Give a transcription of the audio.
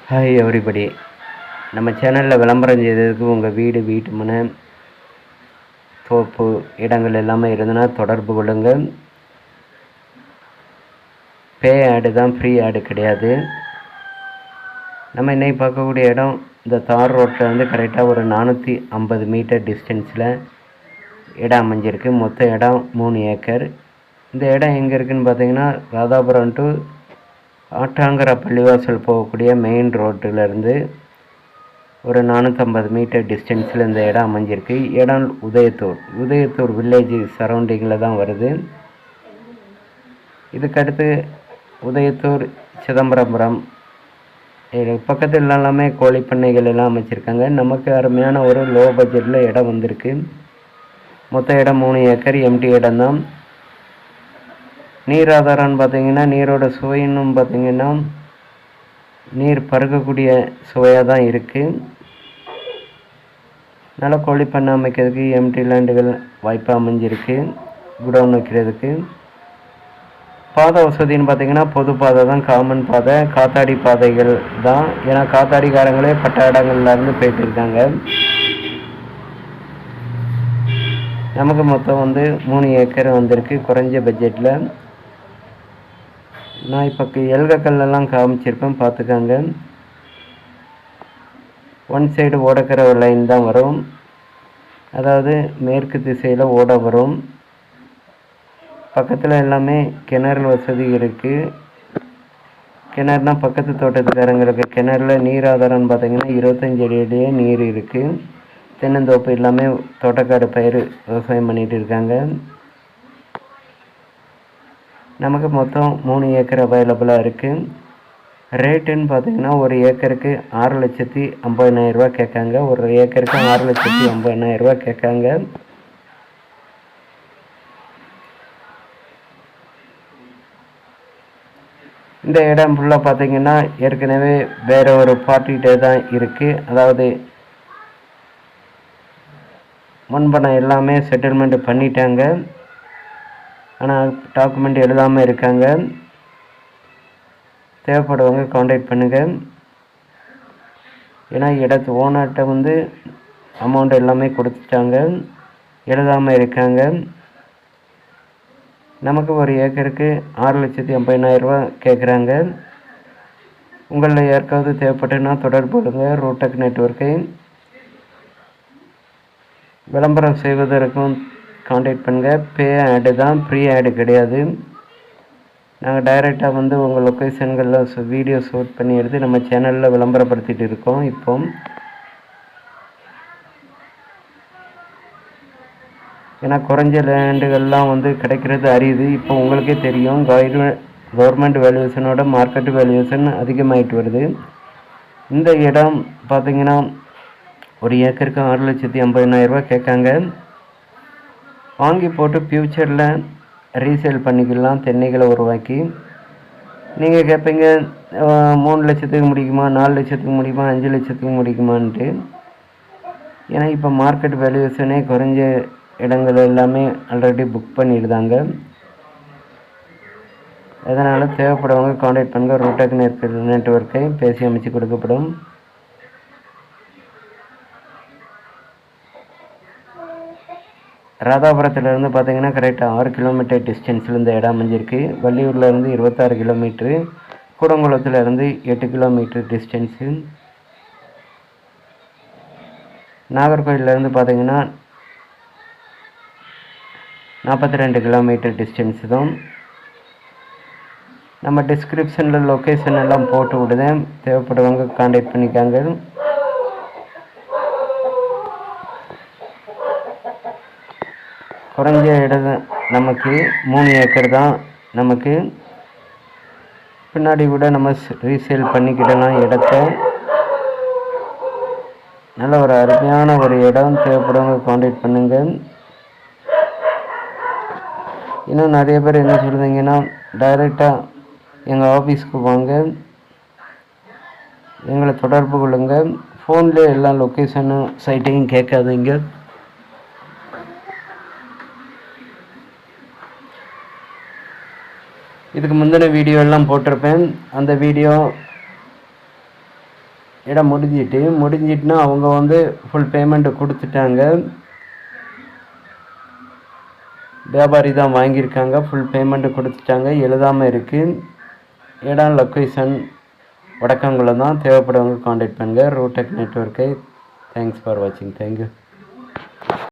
Hi everybody. நம்ம சேனலில் விளம்பரம் செய்ததுக்கு உங்கள் வீடு, வீட்டு மனை, தோப்பு இடங்கள் எல்லாமே இருந்ததுன்னா தொடர்பு கொள்ளுங்கள். பே ஆடு தான், ஃப்ரீ ஆடு கிடையாது. நம்ம இன்னைக்கு பார்க்கக்கூடிய இடம் இந்த தார் ரோட்டில் வந்து கரெக்டாக ஒரு 450 மீட்டர் டிஸ்டன்ஸில் இடம் அமைஞ்சிருக்கு. மொத்த இடம் 3 ஏக்கர். இந்த இடம் எங்கே இருக்குதுன்னு பார்த்தீங்கன்னா, ராதாபுரம் டு ஆட்டாங்கரை பள்ளிவாசல் போகக்கூடிய மெயின் ரோட்டிலேருந்து ஒரு 450 மீட்டர் டிஸ்டன்ஸில் இந்த இடம் அமைஞ்சிருக்கு. இடம் உதயத்தூர் வில்லேஜ் சரௌண்டிங்கில் தான் வருது. இதுக்கடுத்து உதயத்தூர், சிதம்பரபுரம் பக்கத்தில் எல்லாமே கோழி பண்ணைகள் எல்லாம் அமைச்சிருக்காங்க. நமக்கு அருமையான ஒரு லோ பட்ஜெட்டில் இடம் வந்திருக்கு. மொத்த இடம் 3 ஏக்கர், எம்டி இடம் தான். நீர் ஆதாரம்னு பார்த்தீங்கன்னா, நீரோட சுவைன்னு பார்த்தீங்கன்னா நீர் பருகக்கூடிய சுவையாக தான் இருக்குது. நல்லா கோழி பண்ணை அமைக்கிறதுக்கு எம்டி லேண்டுகள் வாய்ப்பாக அமைஞ்சிருக்கு. குடோன் வைக்கிறதுக்கு பாதை வசதின்னு பார்த்தீங்கன்னா பொது பாதை தான், காமன் பாதை, காத்தாடி பாதைகள் தான். ஏன்னா காத்தாடிக்காரங்களே பட்ட இடங்கள்லேருந்து போயிட்டு இருக்காங்க. நமக்கு மொத்தம் வந்து 3 ஏக்கர் வந்திருக்கு குறைஞ்ச பட்ஜெட்டில். நான் இப்போ எல்கக்கல்லாம் காமிச்சிருப்பேன், பார்த்துக்காங்க. ஒன் சைடு ஓடக்கிற ஒரு லைன் தான் வரும், அதாவது மேற்கு திசையில் ஓட வரும். பக்கத்தில் எல்லாமே கிணறு வசதி இருக்குது. கிணறுனா பக்கத்து தோட்டத்துக்காரங்களுக்கு கிணறுல நீர் ஆதாரம்னு பார்த்தீங்கன்னா 25 அடியிலேயே நீர் இருக்குது. தென்னந்தோப்பு எல்லாமே தோட்டக்காடு பயிர் விவசாயம் பண்ணிகிட்டு இருக்காங்க. நமக்கு மொத்தம் 3 ஏக்கர் அவைலபிளாக இருக்குது. ரேட்டுன்னு பார்த்தீங்கன்னா ஒரு ஏக்கருக்கு 6,50,000 ரூபா கேட்காங்க. ஒரு ஏக்கருக்கு 6,50,000 ரூபா கேட்காங்க. இந்த இடம் ஃபுல்லாக பார்த்தீங்கன்னா ஏற்கனவே வேறு ஒரு பார்ட்டிகிட்டே தான் இருக்குது. அதாவது முன்பணம் எல்லாமே செட்டில்மெண்ட் பண்ணிட்டாங்க, ஆனால் டாக்குமெண்ட் எழுதாமல் இருக்காங்க. தேவைப்படுறவங்க காண்டாக்ட் பண்ணுங்கள். ஏன்னா இடத்து ஓனர்கிட்ட வந்து அமௌண்ட் எல்லாமே கொடுத்துட்டாங்க, எழுதாமல் இருக்காங்க. நமக்கு ஒரு ஏக்கருக்கு 6,50,000 ரூபா கேட்குறாங்க. உங்களில் யாருக்காவது தேவைப்பட்டுன்னா தொடர்பு கொள்ளுங்க. ரூடெக் நெட்வொர்க்கை விளம்பரம் செய்வதற்கும் காண்டாக்ட் பண்ணுங்கள். பே ஆடு தான், ஃப்ரீ ஆடு கிடையாது. நாங்கள் டைரெக்டாக வந்து உங்கள் லொக்கேஷன்களில் வீடியோ ஷூட் பண்ணி எடுத்து நம்ம சேனலில் விளம்பரப்படுத்திகிட்டு இருக்கோம். இப்போ ஏன்னா குறைஞ்ச லேண்டுகள்லாம் வந்து கிடைக்கிறது அரியுது. இப்போ உங்களுக்கே தெரியும், கவர்மெண்ட் வேல்யூஷனோட மார்க்கெட் வேல்யூஷன் அதிகமாகிட்டு வருது. இந்த இடம் பார்த்திங்கன்னா ஒரு ஏக்கருக்கு 6,50,000 ரூபா கேட்காங்க. வாங்கி போட்டு ஃப்யூச்சரில் ரீசேல் பண்ணிக்கலாம், தென்னைகளை உருவாக்கி. நீங்கள் கேட்பீங்க 3 லட்சத்துக்கு முடிக்குமா, 4 லட்சத்துக்கு முடியுமா, 5 லட்சத்துக்கு முடிக்குமான்ட்டு. ஏன்னா இப்போ மார்க்கெட் வேல்யூஷனே குறைஞ்ச இடங்கள் எல்லாமே ஆல்ரெடி புக் பண்ணிடுதாங்க. அதனால் தேவைப்படுறவங்க காண்டாக்ட் பண்ணுங்கள். ரூடெக் நெட்வொர்க்கை பேசி அமைச்சு கொடுக்கப்படும். ராதாபுரத்துலேருந்து பார்த்தீங்கன்னா கரெக்டாக 6 கிலோமீட்டர் டிஸ்டன்ஸில் இந்த இடம் அமைஞ்சிருக்கு. வள்ளியூர்லேருந்து 26 கிலோமீட்ரு, கூடங்குளத்துலேருந்து 8 கிலோமீட்டர் டிஸ்டன்ஸு. நாகர்கோயிலேருந்து பார்த்தீங்கன்னா 42 கிலோமீட்டர் டிஸ்டன்ஸு தான். நம்ம டிஸ்கிரிப்ஷனில் லொக்கேஷன் எல்லாம் போட்டு விடுதேன், தேவைப்படுறவங்க காண்டாக்ட் பண்ணிக்காங்க. குறைஞ்ச இடம் நமக்கு 3 ஏக்கர் தான். நமக்கு பின்னாடி கூட நம்ம ரீசேல் பண்ணிக்கிடலாம் இடத்த. நல்ல ஒரு அருமையான ஒரு இடம், தேவைப்படுறவங்க காண்டாக்ட் பண்ணுங்கள். இன்னும் நிறைய பேர் என்ன சொல்லுறீங்கன்னா, டைரெக்டாக எங்கள் ஆஃபீஸ்க்கு வாங்க, எங்களை தொடர்பு கொள்ளுங்கள். ஃபோன்லேயே எல்லா லொக்கேஷனும் சைட்டையும் கேட்காதீங்க. இதுக்கு முந்தின வீடியோ எல்லாம் போட்டிருப்பேன். அந்த வீடியோ இடம் முடிஞ்சிட்டுனா அவங்க வந்து ஃபுல் பேமெண்ட் கொடுத்துட்டாங்க. வியாபாரி தான் வாங்கியிருக்காங்க, ஃபுல் பேமெண்ட் கொடுத்துட்டாங்க. எழுதாமல் இருக்குது. இடம் லொக்கேஷன் வடக்கங்குளம் தான். தேவைப்படுறவங்க காண்டாக்ட் பண்ணுங்கள். ரூடெக் நெட்வொர்க்கை. தேங்க்ஸ் ஃபார் வாட்சிங். தேங்க்யூ.